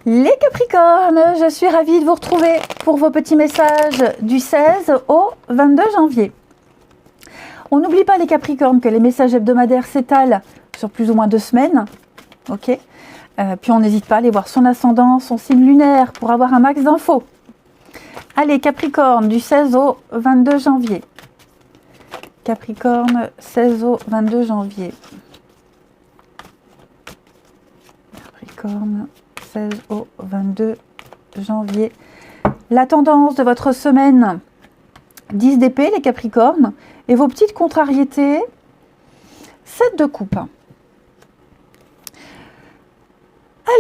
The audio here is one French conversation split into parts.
Les Capricornes, je suis ravie de vous retrouver pour vos petits messages du 16 au 22 janvier. On n'oublie pas les Capricornes que les messages hebdomadaires s'étalent sur plus ou moins 2 semaines. Ok. Puis on n'hésite pas à aller voir son ascendant, son signe lunaire pour avoir un max d'infos. Allez, Capricorne, du 16 au 22 janvier. Capricorne, 16 au 22 janvier. Capricorne, 16 au 22 janvier. La tendance de votre semaine, 10 d'épée, les Capricornes. Et vos petites contrariétés, 7 de coupe.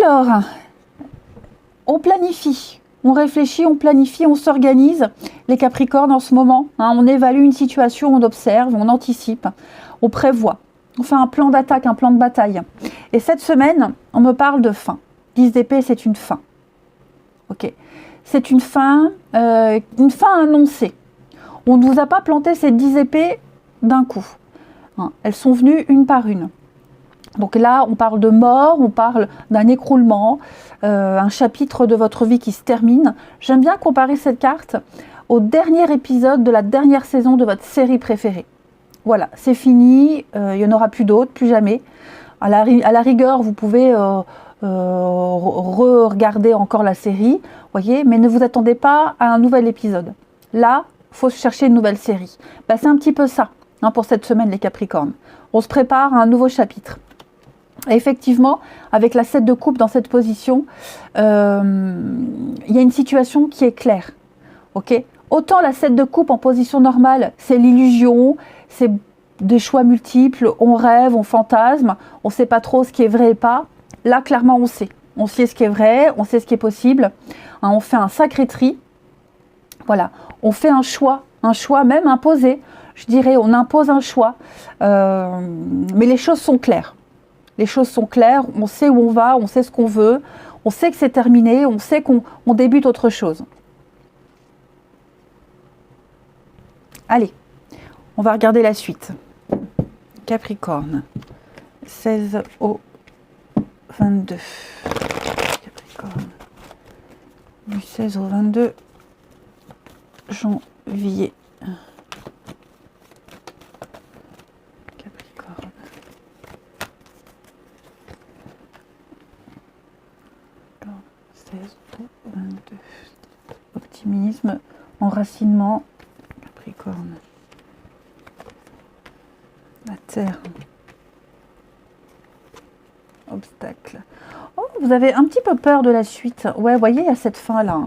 Alors, on planifie, on réfléchit, on planifie, on s'organise. Les Capricornes en ce moment, on évalue une situation, on observe, on anticipe, on prévoit. On fait un plan d'attaque, un plan de bataille. Et cette semaine, on me parle de fin. 10 d'épée, c'est une fin. Ok. C'est une fin annoncée. On ne vous a pas planté ces 10 épées d'un coup. Elles sont venues une par une. Donc là, on parle de mort, on parle d'un écroulement, un chapitre de votre vie qui se termine. J'aime bien comparer cette carte au dernier épisode de la dernière saison de votre série préférée. Voilà, c'est fini, il n'y en aura plus d'autres, plus jamais. À la rigueur, vous pouvez regarder encore la série, voyez, mais ne vous attendez pas à un nouvel épisode. Là, il faut chercher une nouvelle série. C'est un petit peu ça pour cette semaine, les Capricornes. On se prépare à un nouveau chapitre. Et effectivement, avec la 7 de coupe dans cette position, il y a une situation qui est claire. Okay. Autant la 7 de coupe en position normale, c'est l'illusion, c'est des choix multiples, on rêve, on fantasme, on ne sait pas trop ce qui est vrai et pas. Là, clairement, on sait. On sait ce qui est vrai, on sait ce qui est possible. On fait un sacré tri. Voilà, on fait un choix même imposé. Je dirais, on impose un choix. Mais les choses sont claires. Les choses sont claires, on sait où on va, on sait ce qu'on veut, on sait que c'est terminé, on sait qu'on débute autre chose. Allez, on va regarder la suite. Capricorne, 16 au 22. Capricorne, du 16 au 22 janvier. Capricorne. Capricorne, 16 au 22. Optimisme, enracinement. Capricorne. La Terre. Obstacle. Oh, vous avez un petit peu peur de la suite. Ouais, vous voyez, il y a cette fin-là.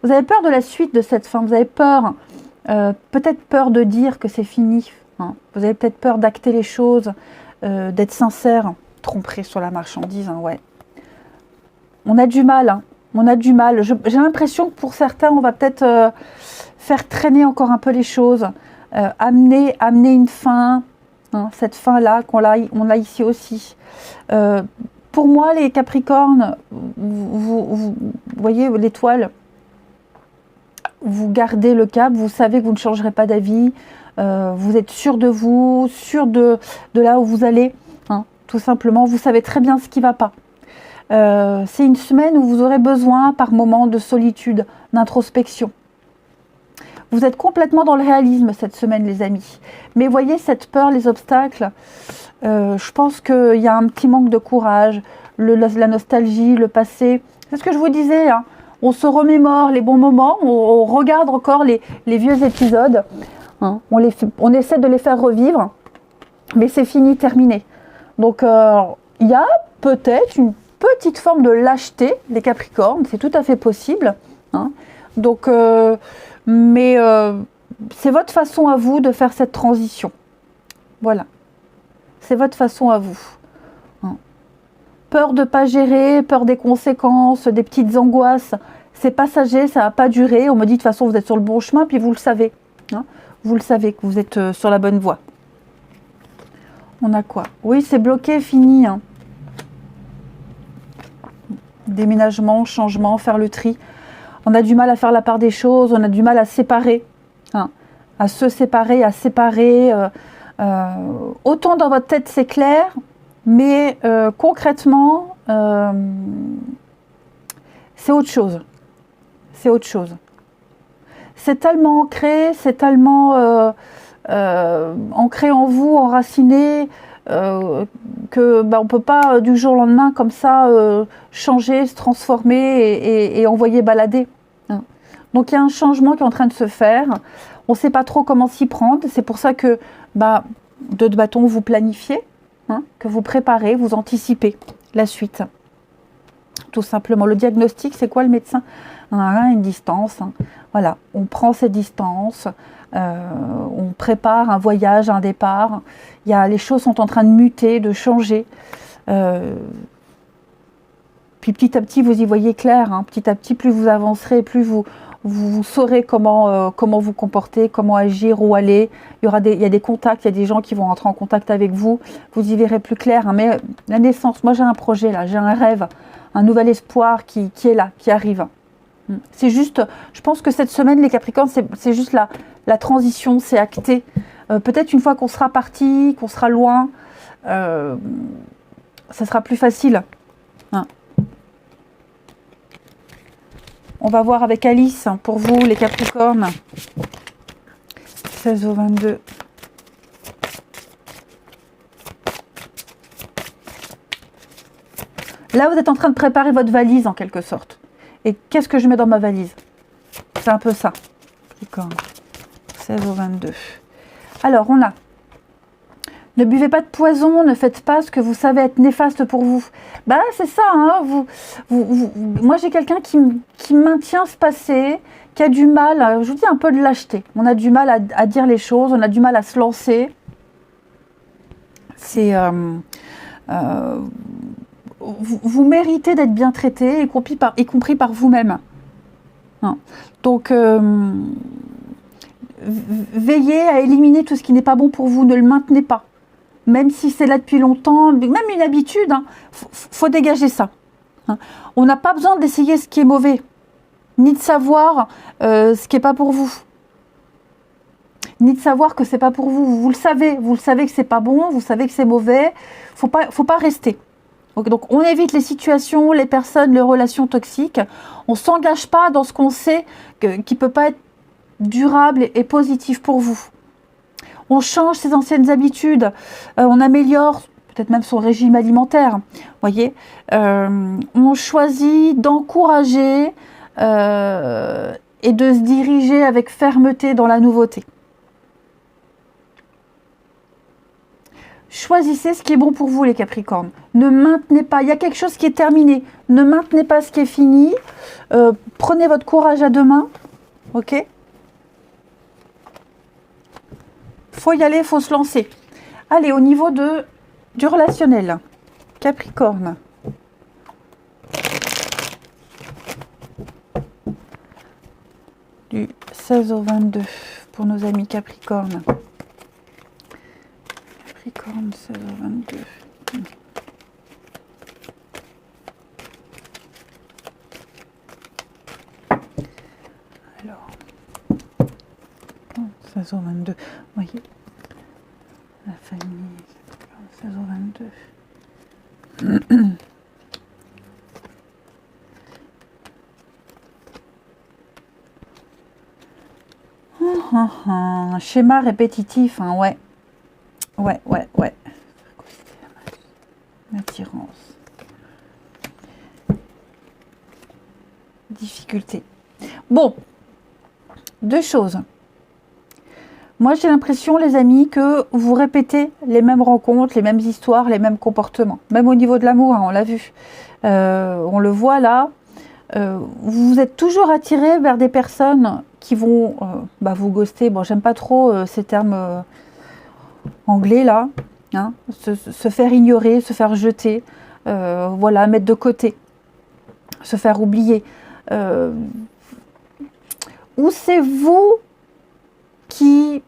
Vous avez peur de la suite de cette fin. Vous avez peur, peut-être peur de dire que c'est fini. Vous avez peut-être peur d'acter les choses, d'être sincère. Tromperie sur la marchandise, ouais. On a du mal, On a du mal. J'ai l'impression que pour certains, on va peut-être faire traîner encore un peu les choses. Amener une fin, cette fin-là, on a ici aussi. Pour moi, les Capricornes, vous voyez l'étoile, vous gardez le cap, vous savez que vous ne changerez pas d'avis, vous êtes sûr de vous, sûr de là où vous allez, tout simplement, vous savez très bien ce qui ne va pas. C'est une semaine où vous aurez besoin par moments de solitude, d'introspection. Vous êtes complètement dans le réalisme cette semaine, les amis. Mais voyez, cette peur, les obstacles, je pense qu'il y a un petit manque de courage, la nostalgie, le passé. C'est ce que je vous disais, on se remémore les bons moments, on regarde encore les vieux épisodes, on essaie de les faire revivre, mais c'est fini, terminé. Donc, il y a peut-être une petite forme de lâcheté, les Capricornes, c'est tout à fait possible. Donc, mais c'est votre façon à vous de faire cette transition. Voilà. C'est votre façon à vous. Peur de ne pas gérer, peur des conséquences, des petites angoisses. C'est passager, ça ne va pas durer. On me dit de toute façon, vous êtes sur le bon chemin, puis vous le savez. Vous le savez que vous êtes sur la bonne voie. On a quoi? Oui, c'est bloqué, fini. Déménagement, changement, faire le tri. On a du mal à faire la part des choses, on a du mal à séparer, à se séparer, à séparer. Autant dans votre tête c'est clair, mais concrètement, c'est autre chose. C'est autre chose. C'est tellement ancré, c'est tellement ancré en vous, enraciné, que on ne peut pas du jour au lendemain comme ça changer, se transformer et envoyer balader. Hein. Donc il y a un changement qui est en train de se faire. On ne sait pas trop comment s'y prendre. C'est pour ça que deux de bâton, vous planifiez, hein, que vous préparez, vous anticipez la suite. Tout simplement. Le diagnostic, c'est quoi le médecin? Une distance. Hein. Voilà, on prend cette distance, on prépare un voyage, un départ. Les choses sont en train de muter, de changer. Puis petit à petit, vous y voyez clair. Hein. Petit à petit, plus vous avancerez, plus vous saurez comment vous comporter, comment agir, où aller. Il y a des contacts, il y a des gens qui vont entrer en contact avec vous. Vous y verrez plus clair. Hein. Mais la naissance, moi j'ai un projet là, j'ai un rêve, un nouvel espoir qui est là, qui arrive. C'est juste, je pense que cette semaine, les Capricornes, c'est juste la transition, c'est acté. Peut-être une fois qu'on sera parti, qu'on sera loin, ça sera plus facile. Hein. On va voir avec Alice, hein, pour vous, les Capricornes. 16 au 22. Là, vous êtes en train de préparer votre valise, en quelque sorte. Et qu'est-ce que je mets dans ma valise? C'est un peu ça. Capricorne. 16 au 22. Alors, on a... Ne buvez pas de poison, ne faites pas ce que vous savez être néfaste pour vous. C'est ça. Hein, moi, j'ai quelqu'un qui maintient ce passé, qui a du mal, je vous dis un peu de lâcheté. On a du mal à dire les choses, on a du mal à se lancer. C'est... vous méritez d'être bien traité, y compris par vous-même. Hein. Donc, veillez à éliminer tout ce qui n'est pas bon pour vous, ne le maintenez pas. Même si c'est là depuis longtemps, même une habitude, hein, faut dégager ça. Hein. On n'a pas besoin d'essayer ce qui est mauvais, ni de savoir ce qui n'est pas pour vous. Ni de savoir que c'est pas pour vous. Vous le savez que c'est pas bon, vous savez que c'est mauvais. Faut pas rester. Donc on évite les situations, les personnes, les relations toxiques. On ne s'engage pas dans ce qu'on sait qui ne peut pas être durable et positif pour vous. On change ses anciennes habitudes, on améliore peut-être même son régime alimentaire. Voyez, on choisit d'encourager et de se diriger avec fermeté dans la nouveauté. Choisissez ce qui est bon pour vous, les Capricornes. Ne maintenez pas, il y a quelque chose qui est terminé. Ne maintenez pas ce qui est fini. Prenez votre courage à deux mains. Ok ? Faut y aller, faut se lancer. Allez, au niveau du relationnel. Capricorne. Du 16 au 22 pour nos amis Capricorne. Capricorne, 16 au 22. Alors, 16 au 22. Vous voyez, la famille, 16 au 22. Un schéma répétitif, hein, ouais. Ouais. Attirance. Difficulté. Bon, deux choses. Moi, j'ai l'impression, les amis, que vous répétez les mêmes rencontres, les mêmes histoires, les mêmes comportements. Même au niveau de l'amour, hein, on l'a vu. On le voit là. Vous êtes toujours attiré vers des personnes qui vont vous ghoster. Bon, j'aime pas trop ces termes anglais là. Hein, se faire ignorer, se faire jeter. Voilà, mettre de côté. Se faire oublier. Ou c'est vous qui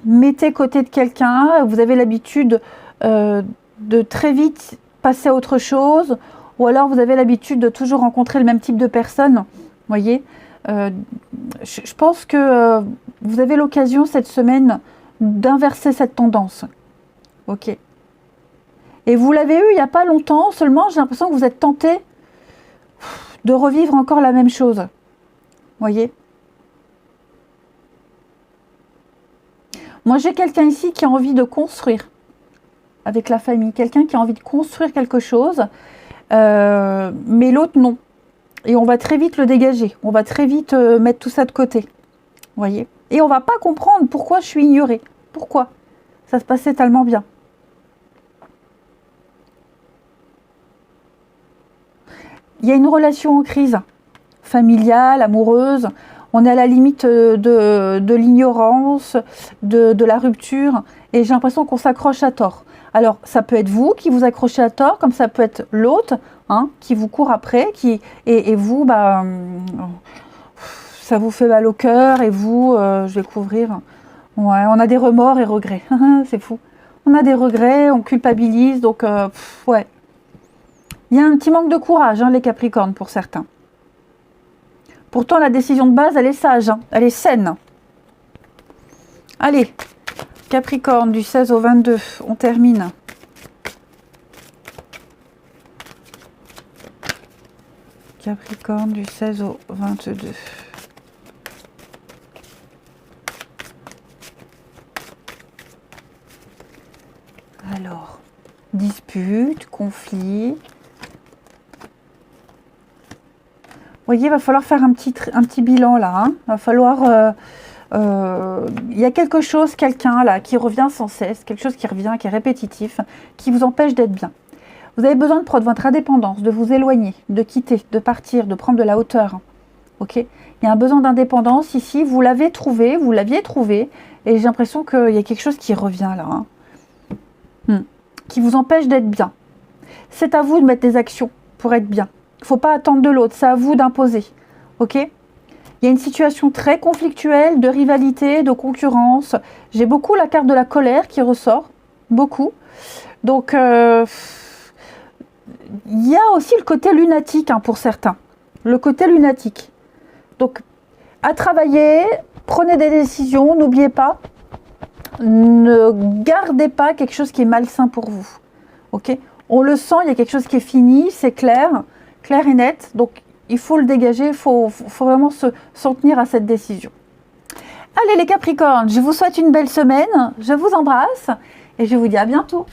mettez côté de quelqu'un, vous avez l'habitude de très vite passer à autre chose, ou alors vous avez l'habitude de toujours rencontrer le même type de personne, voyez. Je pense que vous avez l'occasion cette semaine d'inverser cette tendance, ok. Et vous l'avez eu il n'y a pas longtemps, seulement j'ai l'impression que vous êtes tenté de revivre encore la même chose. Voyez? Moi, j'ai quelqu'un ici qui a envie de construire avec la famille. Quelqu'un qui a envie de construire quelque chose, mais l'autre, non. Et on va très vite le dégager. On va très vite mettre tout ça de côté. Voyez? Et on va pas comprendre pourquoi je suis ignorée. Pourquoi? Ça se passait tellement bien. Il y a une relation en crise, familiale, amoureuse. On est à la limite de l'ignorance, de la rupture. Et j'ai l'impression qu'on s'accroche à tort. Alors, ça peut être vous qui vous accrochez à tort, comme ça peut être l'autre qui vous court après. Et vous, ça vous fait mal au cœur. Et vous, je vais couvrir. Ouais, on a des remords et regrets. C'est fou. On a des regrets, on culpabilise. Donc, ouais. Il y a un petit manque de courage, les Capricornes, pour certains. Pourtant, la décision de base, elle est sage, elle est saine. Allez, Capricorne, du 16 au 22, on termine. Capricorne, du 16 au 22. Alors, dispute, conflit. Vous voyez, il va falloir faire un petit bilan là. Il va falloir... il y a quelque chose, quelqu'un là, qui revient sans cesse, quelque chose qui revient, qui est répétitif, qui vous empêche d'être bien. Vous avez besoin de prendre votre indépendance, de vous éloigner, de quitter, de partir, de prendre de la hauteur. Ok? Il y a un besoin d'indépendance ici, vous l'aviez trouvé, et j'ai l'impression qu'il y a quelque chose qui revient là. Qui vous empêche d'être bien. C'est à vous de mettre des actions pour être bien. Il ne faut pas attendre de l'autre, c'est à vous d'imposer. Ok? Il y a une situation très conflictuelle, de rivalité, de concurrence. J'ai beaucoup la carte de la colère qui ressort. Beaucoup. Donc, il y a aussi le côté lunatique pour certains. Le côté lunatique. Donc, à travailler, prenez des décisions, n'oubliez pas. Ne gardez pas quelque chose qui est malsain pour vous. Ok? On le sent, il y a quelque chose qui est fini, c'est clair et net. Donc, il faut le dégager, il faut vraiment s'en tenir à cette décision. Allez les Capricornes, je vous souhaite une belle semaine, je vous embrasse et je vous dis à bientôt.